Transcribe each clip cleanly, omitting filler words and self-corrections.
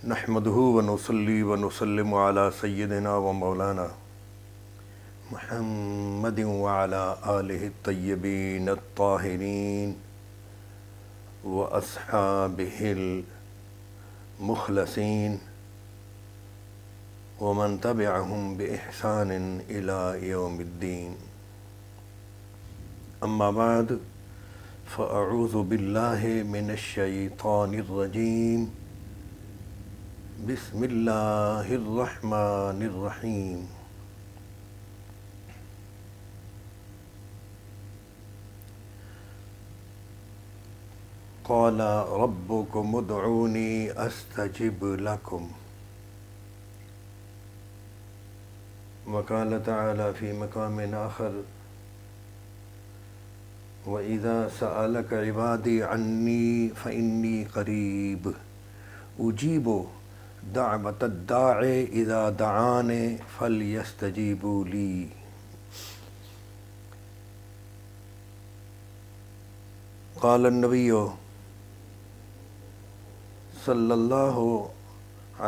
نحمده ونصلي ونسلم على سيدنا ومولانا محمد وعلى آله الطيبين الطاهرين وأصحابه المخلصين ومن تبعهم بإحسان إلى يوم الدين. أما بعد فأعوذ بالله من الشيطان الرجيم. بسم اللہ الرحمن الرحیم. قال ربكم ادعوني استجب لكم. وقال تعالى في مقام آخر وإذا سألك عبادي عني فإني قريب أجيب دعوت الداع اذا دعان فلیستجیبوا لی. قال النبی صلی اللہ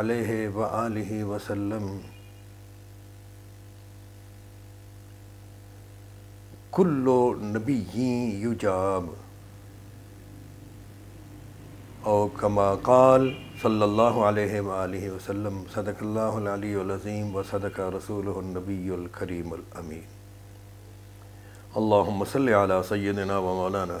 علیہ وآلہ وسلم کل نبی یجاب او کما قال صلی اللہ علیہ وآلہ وسلم. صدق اللہ العلی العظیم و صدق رسولہ النبی الکریم الامین. اللہم صلی علی سیدنا و مولانا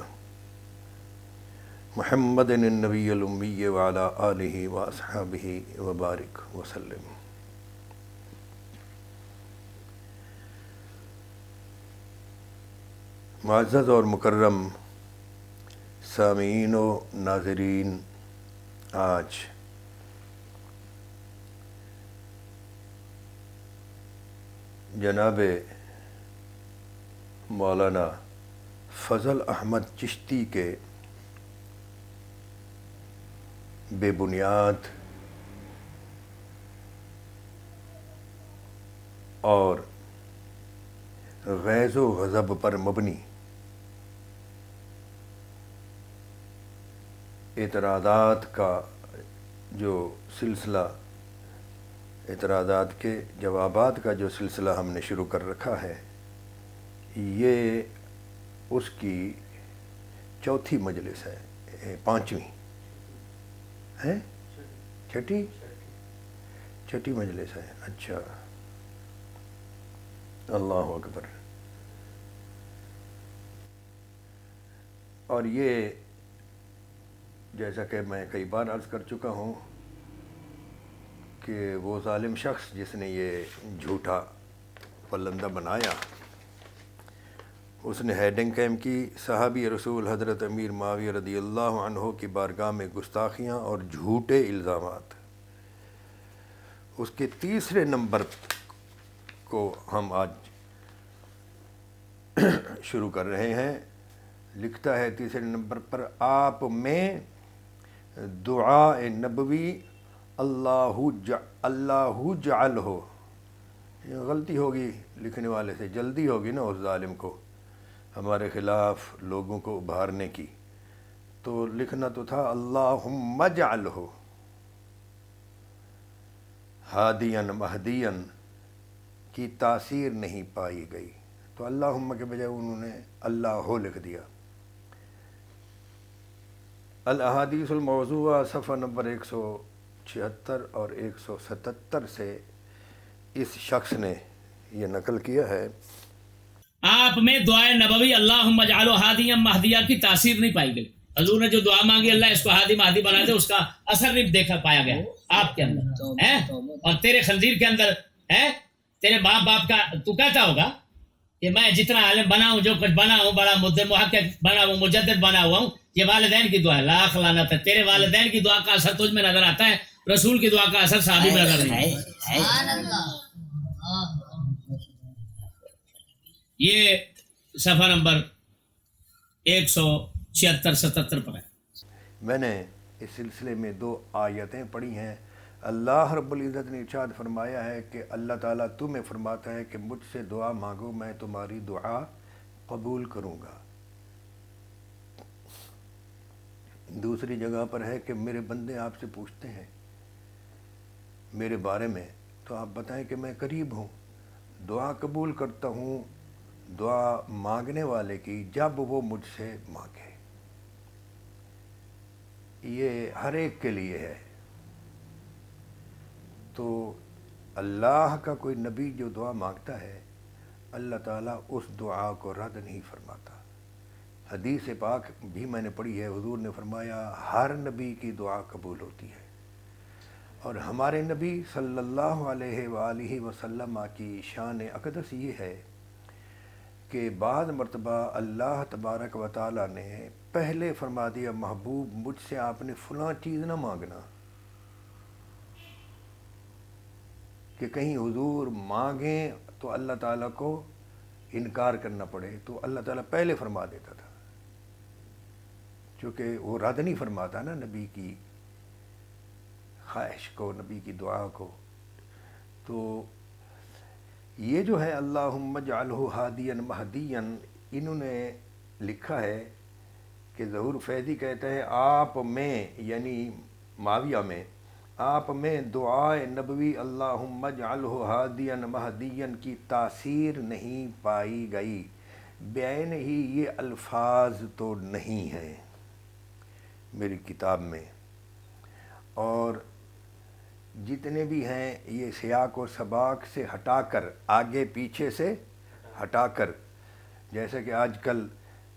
محمد النبی الامی وعلی آلہ و اصحابہ وبارک وسلم. معزز اور مکرم سامعین و ناظرین، آج جناب مولانا فضل احمد چشتی کے بے بنیاد اور غیظ و غضب پر مبنی اعتراضات کا جو سلسلہ، اعتراضات کے جوابات کا جو سلسلہ ہم نے شروع کر رکھا ہے، یہ اس کی چوتھی مجلس ہے، پانچویں ہے، چھٹی مجلس ہے. اچھا، اللہ اکبر. اور یہ جیسا کہ میں کئی بار عرض کر چکا ہوں کہ وہ ظالم شخص جس نے یہ جھوٹا پلندہ بنایا، اس نے ہیڈنگ کیمپ کی صحابی رسول حضرت امیر معاویہ رضی اللہ عنہ کی بارگاہ میں گستاخیاں اور جھوٹے الزامات. اس کے تیسرے نمبر کو ہم آج شروع کر رہے ہیں. لکھتا ہے تیسرے نمبر پر، آپ میں دعا نبوی اللہ جعل ہو. یہ غلطی ہوگی لکھنے والے سے، جلدی ہوگی نا اس ظالم کو ہمارے خلاف لوگوں کو ابھارنے کی، تو لکھنا تو تھا اللہم اجعل ہو ہادین مہدین کی تاثیر نہیں پائی گئی، تو اللہم کے بجائے انہوں نے اللہ ہو لکھ دیا. الاحادیث الموضوعہ صفحہ نمبر 176 اور 177 سے اس شخص نے یہ نقل کیا ہے. آپ میں دعائے نبوی اللہم اجعلہ ہادیا مہدیا کی تاثیر نہیں پائی گئی. حضور نے جو دعا مانگی اللہ اس کو ہادی مہدی بنا دے، اس کا اثر نہیں دیکھا پایا گیا آپ کے اندر ہے. اور تیرے خنزیر کے اندر ہے، تیرے باپ کا تو کہتا ہوگا کہ میں جتنا عالم بنا ہوں، جو کچھ بنا ہوں، بڑا محقق بنا ہوں، مجدد بنا ہوا ہوں، یہ والدین کی دعا ہے. لاکھ لعنت ہے. تیرے والدین کی دعا کا اثر تجھ میں نظر آتا ہے، رسول کی دعا کا اثر صحابی میں نظر نہیں. یہ صفحہ نمبر 176-77 پر ہے. میں نے اس سلسلے میں 2 آیتیں پڑھی ہیں. اللہ رب العزت نے ارشاد فرمایا ہے کہ اللہ تعالیٰ تمہیں فرماتا ہے کہ مجھ سے دعا مانگو، میں تمہاری دعا قبول کروں گا. دوسری جگہ پر ہے کہ میرے بندے آپ سے پوچھتے ہیں میرے بارے میں تو آپ بتائیں کہ میں قریب ہوں، دعا قبول کرتا ہوں دعا مانگنے والے کی جب وہ مجھ سے مانگے۔ یہ ہر ایک کے لیے ہے۔ تو اللہ کا کوئی نبی جو دعا مانگتا ہے اللہ تعالیٰ اس دعا کو رد نہیں فرماتا۔ حدیث پاک بھی میں نے پڑھی ہے، حضور نے فرمایا ہر نبی کی دعا قبول ہوتی ہے، اور ہمارے نبی صلی اللہ علیہ وآلہ وسلم کی شان اقدس یہ ہے کہ بعض مرتبہ اللہ تبارک و تعالیٰ نے پہلے فرما دیا محبوب مجھ سے آپ نے فلاں چیز نہ مانگنا، کہ کہیں حضور مانگیں تو اللہ تعالیٰ کو انکار کرنا پڑے، تو اللہ تعالیٰ پہلے فرما دیتا تھا، چونکہ وہ رد نہیں فرماتا نا نبی کی خواہش کو، نبی کی دعا کو۔ تو یہ جو ہے اللہم اجعلہ ہادیا مہدیا، انہوں نے لکھا ہے کہ ظہور فیضی کہتا ہے آپ میں یعنی معاویہ میں آپ میں دعائے نبوی اللہم اجعلہ ہادیا مہدیا کی تاثیر نہیں پائی گئی، بعین ہی یہ الفاظ تو نہیں ہیں میری کتاب میں، اور جتنے بھی ہیں یہ سیاق و سباق سے ہٹا کر، آگے پیچھے سے ہٹا کر، جیسا کہ آج کل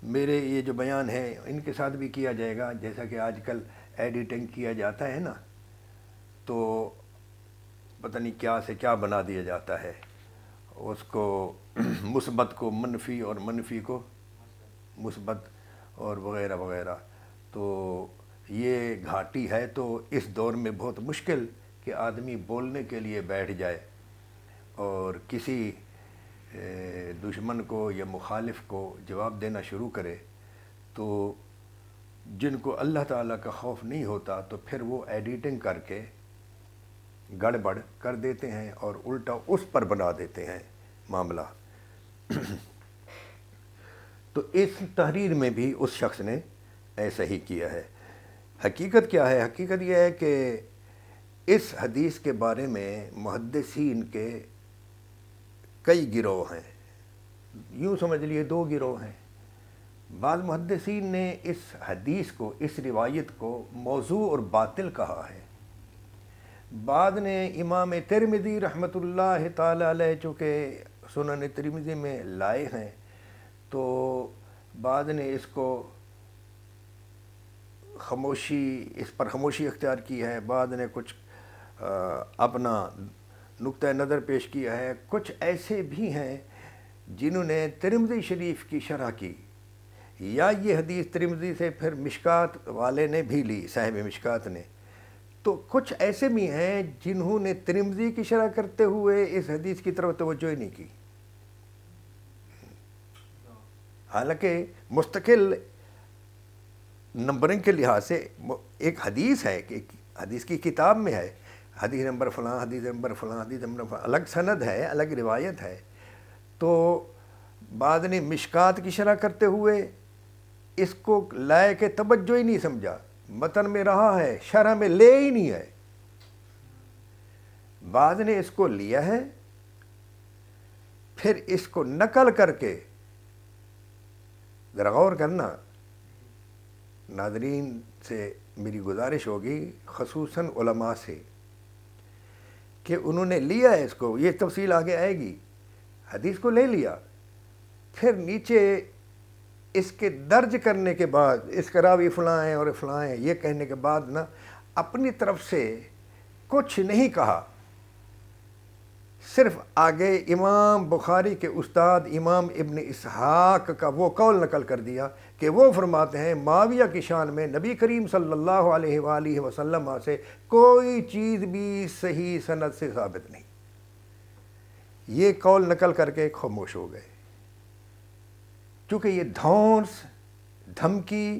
میرے یہ جو بیان ہے ان کے ساتھ بھی کیا جائے گا، جیسا کہ آج کل ایڈیٹنگ کیا جاتا ہے نا، تو پتہ نہیں کیا سے کیا بنا دیا جاتا ہے، اس کو مثبت کو منفی اور منفی کو مثبت اور وغیرہ وغیرہ۔ تو یہ گھاٹی ہے، تو اس دور میں بہت مشکل کہ آدمی بولنے کے لیے بیٹھ جائے اور کسی دشمن کو یا مخالف کو جواب دینا شروع کرے، تو جن کو اللہ تعالیٰ کا خوف نہیں ہوتا تو پھر وہ ایڈیٹنگ کر کے گڑبڑ کر دیتے ہیں اور الٹا اس پر بنا دیتے ہیں معاملہ۔ تو اس تحریر میں بھی اس شخص نے ایسا ہی کیا ہے۔ حقیقت کیا ہے؟ حقیقت یہ ہے کہ اس حدیث کے بارے میں محدثین کے کئی گروہ ہیں، یوں سمجھ لیے 2 گروہ ہیں۔ بعض محدثین نے اس حدیث کو، اس روایت کو موضوع اور باطل کہا ہے، بعد نے امام ترمذی رحمۃ اللہ تعالی علیہ چونکہ سنن ترمذی میں لائے ہیں، تو بعد نے اس کو اس پر خاموشی اختیار کی ہے، بعد نے کچھ اپنا نقطہ نظر پیش کیا ہے۔ کچھ ایسے بھی ہیں جنہوں نے ترمذی شریف کی شرح کی، یا یہ حدیث ترمذی سے پھر مشکات والے نے بھی لی، صاحب مشکات نے، تو کچھ ایسے بھی ہیں جنہوں نے ترمذی کی شرح کرتے ہوئے اس حدیث کی طرف توجہ ہی نہیں کی، حالانکہ مستقل نمبرنگ کے لحاظ سے ایک حدیث ہے کہ حدیث کی کتاب میں ہے، حدیث نمبر فلاں، حدیث نمبر فلاں، حدیث نمبر فلاں، الگ سند ہے، الگ روایت ہے۔ تو بعد نے مشکات کی شرح کرتے ہوئے اس کو لائے کہ توجہ ہی نہیں سمجھا، متن میں رہا ہے، شرح میں لے ہی نہیں ہے۔ بعد نے اس کو لیا ہے، پھر اس کو نقل کر کے، ذرا غور کرنا، ناظرین سے میری گزارش ہوگی خصوصاً علماء سے کہ انہوں نے لیا ہے اس کو، یہ تفصیل آگے آئے گی، حدیث کو لے لیا، پھر نیچے اس کے درج کرنے کے بعد اس کا راوی فلاں ہیں اور فلاں ہیں یہ کہنے کے بعد نا اپنی طرف سے کچھ نہیں کہا، صرف آگے امام بخاری کے استاد امام ابن اسحاق کا وہ قول نقل کر دیا کہ وہ فرماتے ہیں معاویہ کی شان میں نبی کریم صلی اللہ علیہ وآلہ وسلم سے کوئی چیز بھی صحیح سند سے ثابت نہیں، یہ قول نقل کر کے خاموش ہو گئے، چونکہ یہ دھونس، دھمکی،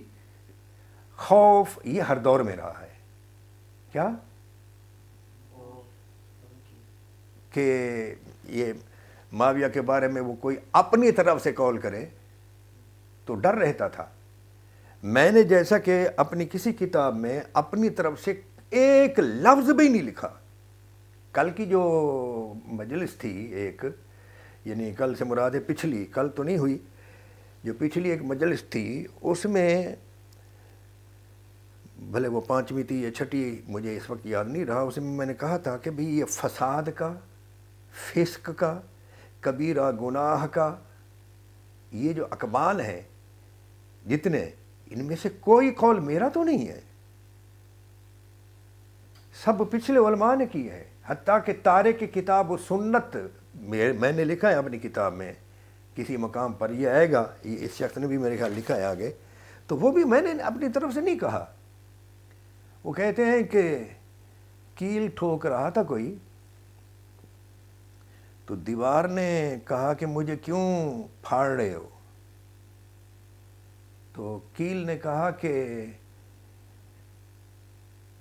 خوف یہ ہر دور میں رہا ہے۔ کیا کہ یہ معاویہ کے بارے میں وہ کوئی اپنی طرف سے قول کرے تو ڈر رہتا تھا۔ میں نے جیسا کہ اپنی کسی کتاب میں اپنی طرف سے ایک لفظ بھی نہیں لکھا، کل کی جو مجلس تھی ایک، یعنی کل سے مراد ہے پچھلی، کل تو نہیں ہوئی، جو پچھلی ایک مجلس تھی اس میں، بھلے وہ 5ویں تھی یا 6ٹھی مجھے اس وقت یاد نہیں رہا، اس میں نے کہا تھا کہ بھئی یہ فساد کا، فسق کا، کبیرہ گناہ کا یہ جو اقبال ہیں جتنے، ان میں سے کوئی قول میرا تو نہیں ہے، سب پچھلے علماء نے کی ہے، حتیٰ کہ تارک کتاب و سنت میں نے لکھا ہے اپنی کتاب میں، کسی مقام پر یہ آئے گا، یہ اس شخص نے بھی میرے خیال لکھا ہے آگے، تو وہ بھی میں نے اپنی طرف سے نہیں کہا۔ وہ کہتے ہیں کہ کیل ٹھوک رہا تھا کوئی، تو دیوار نے کہا کہ مجھے کیوں پھاڑ رہے ہو؟ تو کیل نے کہا کہ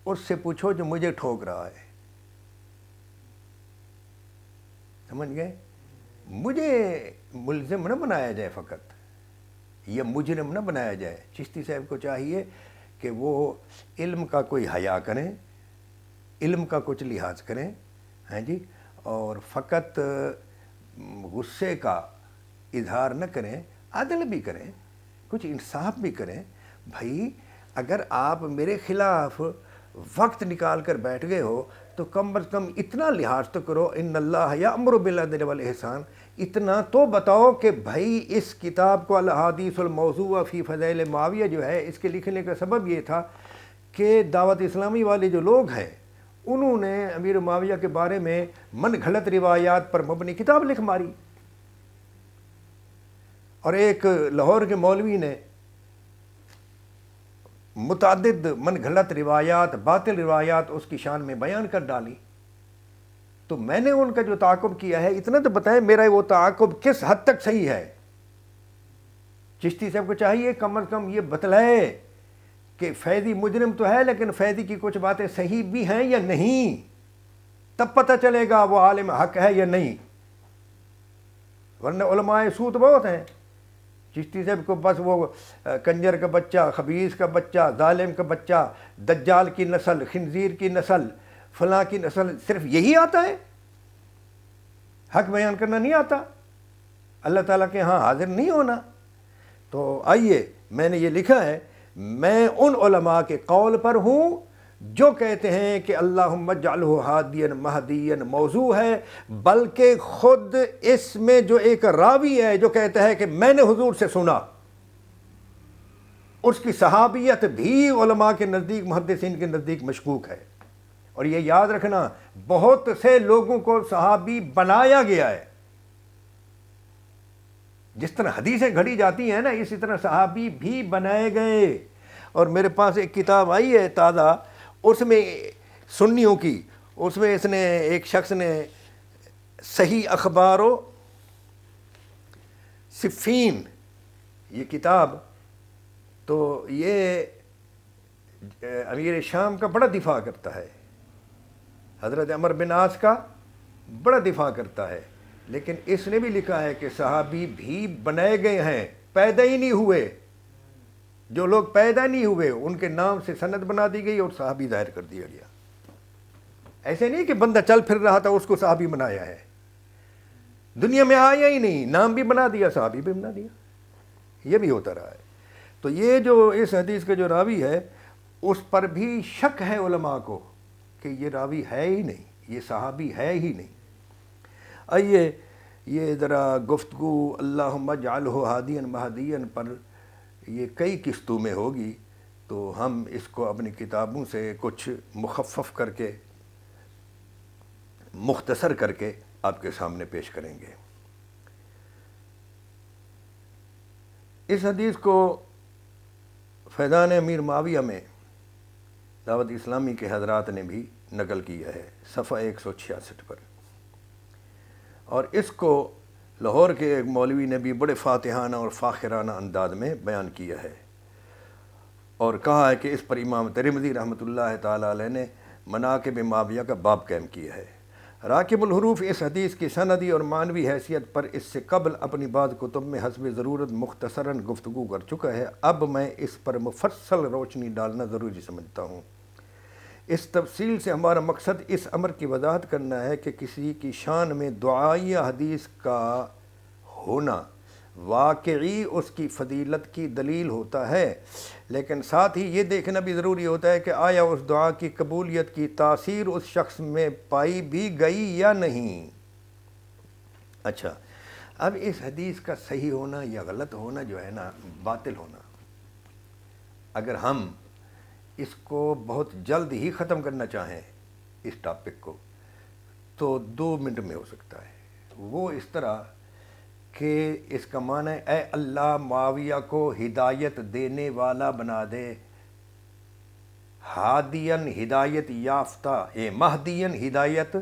اس سے پوچھو جو مجھے ٹھوک رہا ہے۔ سمجھ گئے؟ مجھے ملزم نہ بنایا جائے فقط، یا مجرم نہ بنایا جائے۔ چشتی صاحب کو چاہیے کہ وہ علم کا کوئی حیا کریں، علم کا کچھ لحاظ کریں، ہاں جی، اور فقط غصے کا اظہار نہ کریں، عدل بھی کریں، کچھ انصاف بھی کریں۔ بھائی اگر آپ میرے خلاف وقت نکال کر بیٹھ گئے ہو تو کم از کم اتنا لحاظ تو کرو، ان اللہ یأمر بالعدل والاحسان، اتنا تو بتاؤ کہ بھائی اس کتاب کو الاحادیث الموضوعہ فی فضائل معاویہ جو ہے، اس کے لکھنے کا سبب یہ تھا کہ دعوت اسلامی والے جو لوگ ہیں انہوں نے امیر معاویہ کے بارے میں من گھڑت روایات پر مبنی کتاب لکھ ماری، اور ایک لاہور کے مولوی نے متعدد من گھڑت روایات، باطل روایات اس کی شان میں بیان کر ڈالی۔ تو میں نے ان کا جو تعاقب کیا ہے، اتنا تو بتائیں میرا وہ تعاقب کس حد تک صحیح ہے۔ چشتی صاحب کو چاہیے کم از کم یہ بتلائے کہ فیضی مجرم تو ہے، لیکن فیضی کی کچھ باتیں صحیح بھی ہیں یا نہیں، تب پتہ چلے گا وہ عالم حق ہے یا نہیں، ورنہ علماء سوت بہت ہیں۔ چشتی صاحب کو بس وہ کنجر کا بچہ، خبیث کا بچہ، ظالم کا بچہ، دجال کی نسل، خنزیر کی نسل، فلاں کی نسل، صرف یہی آتا ہے، حق بیان کرنا نہیں آتا، اللہ تعالیٰ کے ہاں حاضر نہیں ہونا۔ تو آئیے، میں نے یہ لکھا ہے، میں ان علماء کے قول پر ہوں جو کہتے ہیں کہ اللہم اجعلہ ہادیا مہدیا موضوع ہے، بلکہ خود اس میں جو ایک راوی ہے جو کہتا ہے کہ میں نے حضور سے سنا، اس کی صحابیت بھی علماء کے نزدیک، محدثین کے نزدیک مشکوک ہے۔ اور یہ یاد رکھنا، بہت سے لوگوں کو صحابی بنایا گیا ہے، جس طرح حدیثیں گھڑی جاتی ہیں نا، اسی طرح صحابی بھی بنائے گئے۔ اور میرے پاس ایک کتاب آئی ہے تازہ، اس میں سنیوں کی، اس میں اس نے ایک شخص نے صحیح اخبار و صفین، یہ کتاب، تو یہ امیر شام کا بڑا دفاع کرتا ہے، حضرت عمر بن عاص کا بڑا دفاع کرتا ہے، لیکن اس نے بھی لکھا ہے کہ صحابی بھی بنائے گئے ہیں، پیدا ہی نہیں ہوئے، جو لوگ پیدا نہیں ہوئے ان کے نام سے سند بنا دی گئی اور صحابی ظاہر کر دیا گیا۔ ایسے نہیں کہ بندہ چل پھر رہا تھا اس کو صحابی بنایا ہے، دنیا میں آیا ہی نہیں، نام بھی بنا دیا، صحابی بھی بنا دیا، یہ بھی ہوتا رہا ہے۔ تو یہ جو اس حدیث کا جو راوی ہے اس پر بھی شک ہے علماء کو کہ یہ راوی ہے ہی نہیں، یہ صحابی ہے ہی نہیں۔ آئیے یہ ذرا گفتگو اللہم اجعلہ ہادیا مہدیا پر یہ کئی قسطوں میں ہوگی، تو ہم اس کو اپنی کتابوں سے کچھ مخفف کر کے، مختصر کر کے آپ کے سامنے پیش کریں گے۔ اس حدیث کو فیضان امیر معاویہ میں دعوت اسلامی کے حضرات نے بھی نقل کیا ہے، صفحہ 166 پر، اور اس کو لاہور کے ایک مولوی نے بھی بڑے فاتحانہ اور فاخرانہ انداز میں بیان کیا ہے، اور کہا ہے کہ اس پر امام ترمذی رحمۃ اللہ تعالی علیہ نے مناقب معاویہ کا باب قائم کیا ہے۔ راکب الحروف اس حدیث کی سندی اور معنوی حیثیت پر اس سے قبل اپنی بعض کتب میں حسب ضرورت مختصراً گفتگو کر چکا ہے، اب میں اس پر مفصل روشنی ڈالنا ضروری سمجھتا ہوں۔ اس تفصیل سے ہمارا مقصد اس امر کی وضاحت کرنا ہے کہ کسی کی شان میں دعائیہ حدیث کا ہونا واقعی اس کی فضیلت کی دلیل ہوتا ہے، لیکن ساتھ ہی یہ دیکھنا بھی ضروری ہوتا ہے کہ آیا اس دعا کی قبولیت کی تاثیر اس شخص میں پائی بھی گئی یا نہیں۔ اچھا، اب اس حدیث کا صحیح ہونا یا غلط ہونا جو ہے نا، باطل ہونا، اگر ہم اس کو بہت جلد ہی ختم کرنا چاہیں اس ٹاپک کو، تو 2 منٹ میں ہو سکتا ہے۔ وہ اس طرح کہ اس کا معنی ہے اے اللہ معاویہ کو ہدایت دینے والا بنا دے، ہادین ہدایت یافتہ، مہدین ہدایت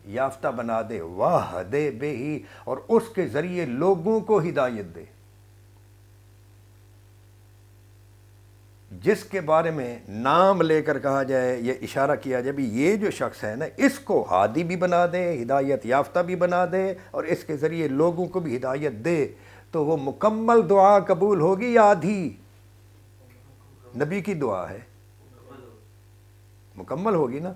یافتہ بنا دے، واہدے بے ہی، اور اس کے ذریعے لوگوں کو ہدایت دے، جس کے بارے میں نام لے کر کہا جائے، یہ اشارہ کیا جائے بھی یہ جو شخص ہے نا، اس کو ہادی بھی بنا دے، ہدایت یافتہ بھی بنا دے، اور اس کے ذریعے لوگوں کو بھی ہدایت دے، تو وہ مکمل دعا قبول ہوگی یا آدھی؟ نبی کی دعا ہے، مکمل ہوگی نا۔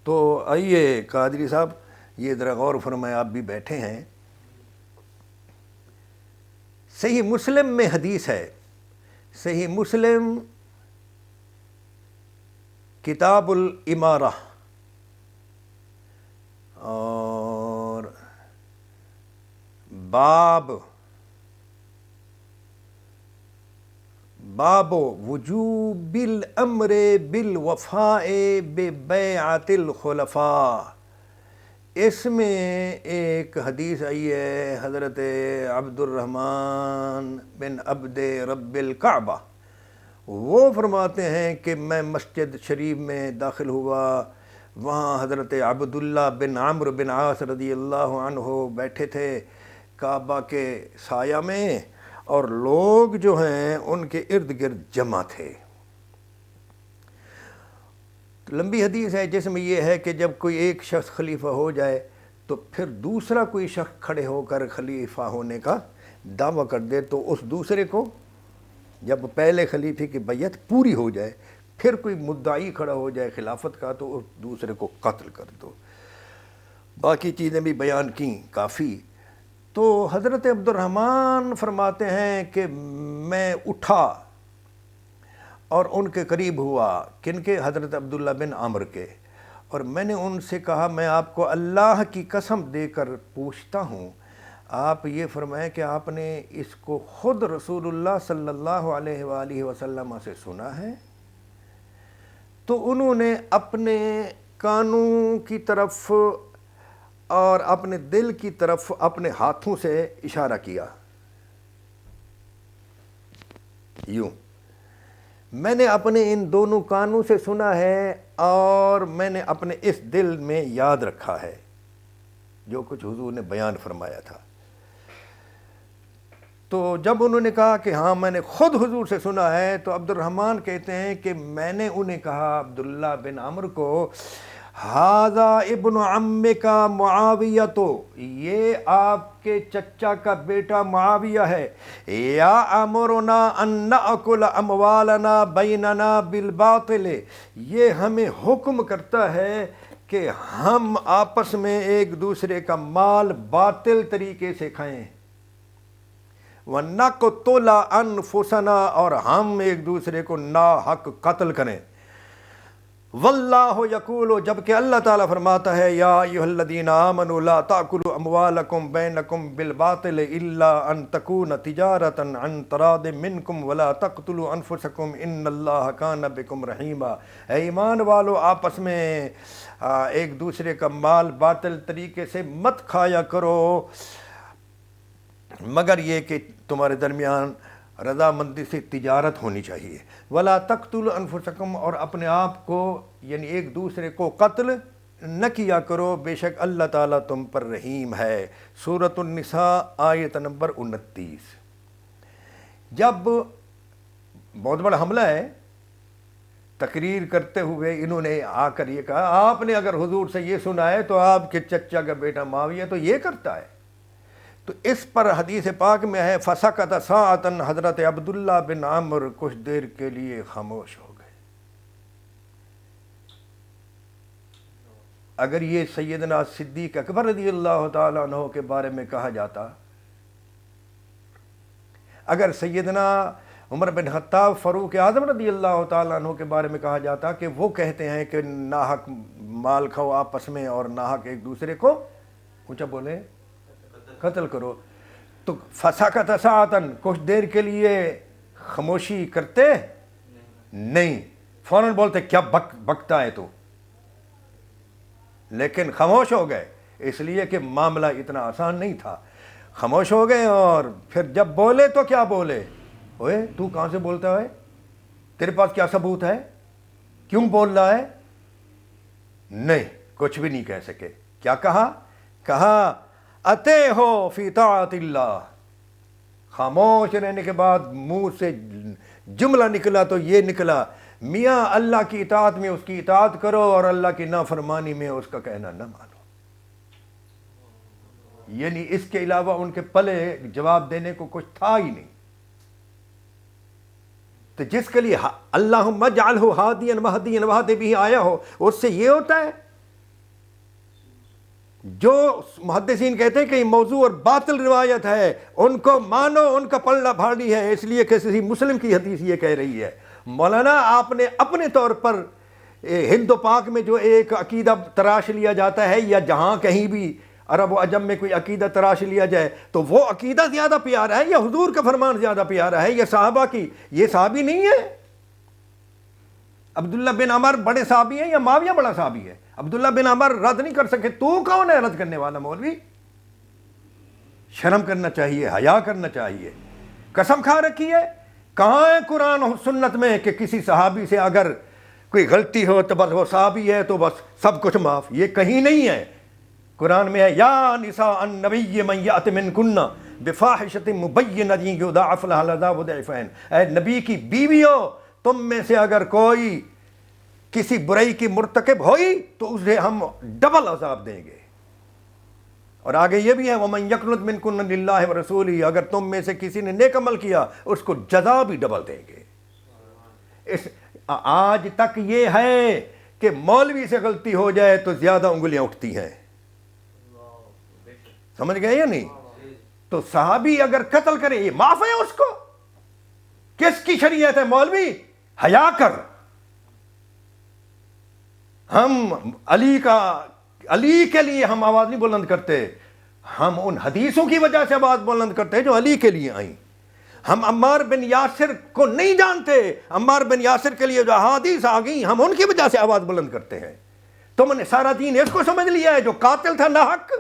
تو آئیے قادری صاحب یہ ذرا غور فرمائیں، آپ بھی بیٹھے ہیں۔ صحیح مسلم میں حدیث ہے، صحیح مسلم کتاب الامارہ اور باب وجوب الامر بالوفاء ببیعۃ الخلفاء، اس میں ایک حدیث آئی ہے حضرت عبد الرحمن بن عبد رب الکعبہ، وہ فرماتے ہیں کہ میں مسجد شریف میں داخل ہوا، وہاں حضرت عبداللہ بن عمرو بن عاص رضی اللہ عنہ بیٹھے تھے کعبہ کے سایہ میں، اور لوگ جو ہیں ان کے ارد گرد جمع تھے۔ لمبی حدیث ہے جس میں یہ ہے کہ جب کوئی ایک شخص خلیفہ ہو جائے تو پھر دوسرا کوئی شخص کھڑے ہو کر خلیفہ ہونے کا دعویٰ کر دے، تو اس دوسرے کو جب پہلے خلیفے کی بیعت پوری ہو جائے، پھر کوئی مدعی کھڑا ہو جائے خلافت کا، تو اس دوسرے کو قتل کر دو۔ باقی چیزیں بھی بیان کیں کافی۔ تو حضرت عبد الرحمن فرماتے ہیں کہ میں اٹھا اور ان کے قریب ہوا، کن کے؟ حضرت عبداللہ بن عمرو کے، اور میں نے ان سے کہا میں آپ کو اللہ کی قسم دے کر پوچھتا ہوں، آپ یہ فرمائیں کہ آپ نے اس کو خود رسول اللہ صلی اللہ علیہ وآلہ وسلم سے سنا ہے؟ تو انہوں نے اپنے کانوں کی طرف اور اپنے دل کی طرف اپنے ہاتھوں سے اشارہ کیا، یوں میں نے اپنے ان دونوں کانوں سے سنا ہے، اور میں نے اپنے اس دل میں یاد رکھا ہے جو کچھ حضور نے بیان فرمایا تھا۔ تو جب انہوں نے کہا کہ ہاں میں نے خود حضور سے سنا ہے، تو عبد الرحمن کہتے ہیں کہ میں نے انہیں کہا عبداللہ بن عمرو کو، ھذا ابن عمک معاویہ، تو یہ آپ کے چچا کا بیٹا معاویہ ہے، یا امرنا ان ناکل اموالنا بیننا بالباطل، یہ ہمیں حکم کرتا ہے کہ ہم آپس میں ایک دوسرے کا مال باطل طریقے سے کھائیں، وَنَقْتُلَ أَنفُسَنَا، اور ہم ایک دوسرے کو ناحق قتل کریں، واللہ یقول، جبکہ اللہ تعالیٰ فرماتا ہے یا ایھا الذین آمنوا لا تأکلوا اموالکم بینکم بالباطل الا ان تکون تجارۃ عن تراض منکم ولا تقتلوا انفسکم ان اللہ کان بکم رحیما، اے ایمان والو آپس میں ایک دوسرے کا مال باطل طریقے سے مت کھایا کرو، مگر یہ کہ تمہارے درمیان رضامندی سے تجارت ہونی چاہیے، ولا تقتلوا انفسکم، اور اپنے آپ کو یعنی ایک دوسرے کو قتل نہ کیا کرو، بے شک اللہ تعالیٰ تم پر رحیم ہے۔ سورۃ النساء آیت نمبر 29۔ جب بہت بڑا حملہ ہے، تقریر کرتے ہوئے انہوں نے آ کر یہ کہا آپ نے اگر حضور سے یہ سنا ہے تو آپ کے چچا کا بیٹا معاویہ تو یہ کرتا ہے، تو اس پر حدیث پاک میں ہے فسکت ساعتاً، حضرت عبداللہ بن عمرو کچھ دیر کے لیے خاموش ہو گئے۔ اگر یہ سیدنا صدیق اکبر رضی اللہ تعالیٰ عنہ کے بارے میں کہا جاتا، اگر سیدنا عمر بن خطاب فاروق اعظم رضی اللہ تعالیٰ عنہ کے بارے میں کہا جاتا کہ وہ کہتے ہیں کہ ناحق مال کھاؤ آپس میں اور ناحق ایک دوسرے کو اونچا بولے قتل کرو، تو فساکت ساعتن کچھ دیر کے لیے خاموشی کرتے نہیں، فوراً بولتے کیا بکتا ہے تو، لیکن خاموش ہو گئے اس لیے کہ معاملہ اتنا آسان نہیں تھا، خاموش ہو گئے اور پھر جب بولے تو کیا بولے، اوے تو کہاں سے بولتا ہے، تیرے پاس کیا ثبوت ہے، کیوں بول رہا ہے، نہیں کچھ بھی نہیں کہہ سکے، کیا کہا اتے ہو فی طاعت اللہ، خاموش رہنے کے بعد منہ سے جملہ نکلا تو یہ نکلا میاں اللہ کی اطاعت میں اس کی اطاعت کرو اور اللہ کی نافرمانی میں اس کا کہنا نہ مانو، یعنی اس کے علاوہ ان کے پلے جواب دینے کو کچھ تھا ہی نہیں۔ تو جس کے لیے اللہم اجعلہ ہادیا مہدیا وہدی بہ آیا ہو، اس سے یہ ہوتا ہے، جو محدثین کہتے ہیں کہ یہ موضوع اور باطل روایت ہے ان کو مانو، ان کا پلڑا بھاری ہے، اس لیے کہ کسی مسلم کی حدیث یہ کہہ رہی ہے۔ مولانا آپ نے اپنے طور پر ہند و پاک میں جو ایک عقیدہ تراش لیا جاتا ہے، یا جہاں کہیں بھی عرب و عجم میں کوئی عقیدہ تراش لیا جائے تو وہ عقیدہ زیادہ پیارا ہے یا حضور کا فرمان زیادہ پیارا ہے یا صحابہ کی، یہ صحابی نہیں ہے۔ عبداللہ بن عمر بڑے صحابی ہیں یا معاویہ بڑا صحابی ہے؟ عبداللہ بن عمر رد نہیں کر سکے، تو کون ہے رد کرنے والا؟ مولوی شرم کرنا چاہیے، حیا کرنا چاہیے۔ قسم کھا رکھی ہے، کہاں ہے قرآن و سنت میں کہ کسی صحابی سے اگر کوئی غلطی ہو تو بس وہ صحابی ہے تو بس سب کچھ معاف؟ یہ کہیں نہیں ہے۔ قرآن میں ہے یا نساء النبی من یأت منکن بفاحشۃ مبینۃ یضاعف لها العذاب ضعفین، اے نبی کی بیویوں تم میں سے اگر کوئی کسی برائی کی مرتکب ہوئی تو اسے ہم ڈبل عذاب دیں گے۔ اور آگے یہ بھی ہے وَمَن يَقْنُتْ مِنكُنَّ لِلَّهِ وَرَسُولِهِ، اگر تم میں سے کسی نے نیک عمل کیا اس کو جزا بھی ڈبل دیں گے۔ آج تک یہ ہے کہ مولوی سے غلطی ہو جائے تو زیادہ انگلیاں اٹھتی ہیں، سمجھ گئے یا نہیں؟ تو صحابی اگر قتل کرے یہ معاف ہے اس کو؟ کس کی شریعت ہے؟ مولوی حیا کر۔ ہم علی کے لیے ہم آواز نہیں بلند کرتے، ہم ان حدیثوں کی وجہ سے آواز بلند کرتے ہیں جو علی کے لیے آئیں۔ ہم عمار بن یاسر کو نہیں جانتے، عمار بن یاسر کے لیے جو احادیث آ گئی ہم ان کی وجہ سے آواز بلند کرتے ہیں۔ تم نے سارا دین اس کو سمجھ لیا ہے جو قاتل تھا ناحق،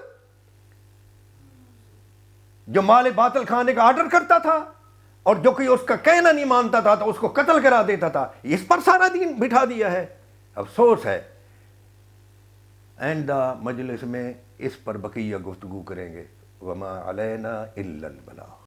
جو مال باطل کھانے کا آرڈر کرتا تھا اور جو کوئی اس کا کہنا نہیں مانتا تھا تو اس کو قتل کرا دیتا تھا، اس پر سارا دین بٹھا دیا ہے۔ افسوس ہے۔ آئندہ مجلس میں اس پر بقیہ گفتگو کریں گے۔ وما علینا الا البلاغ۔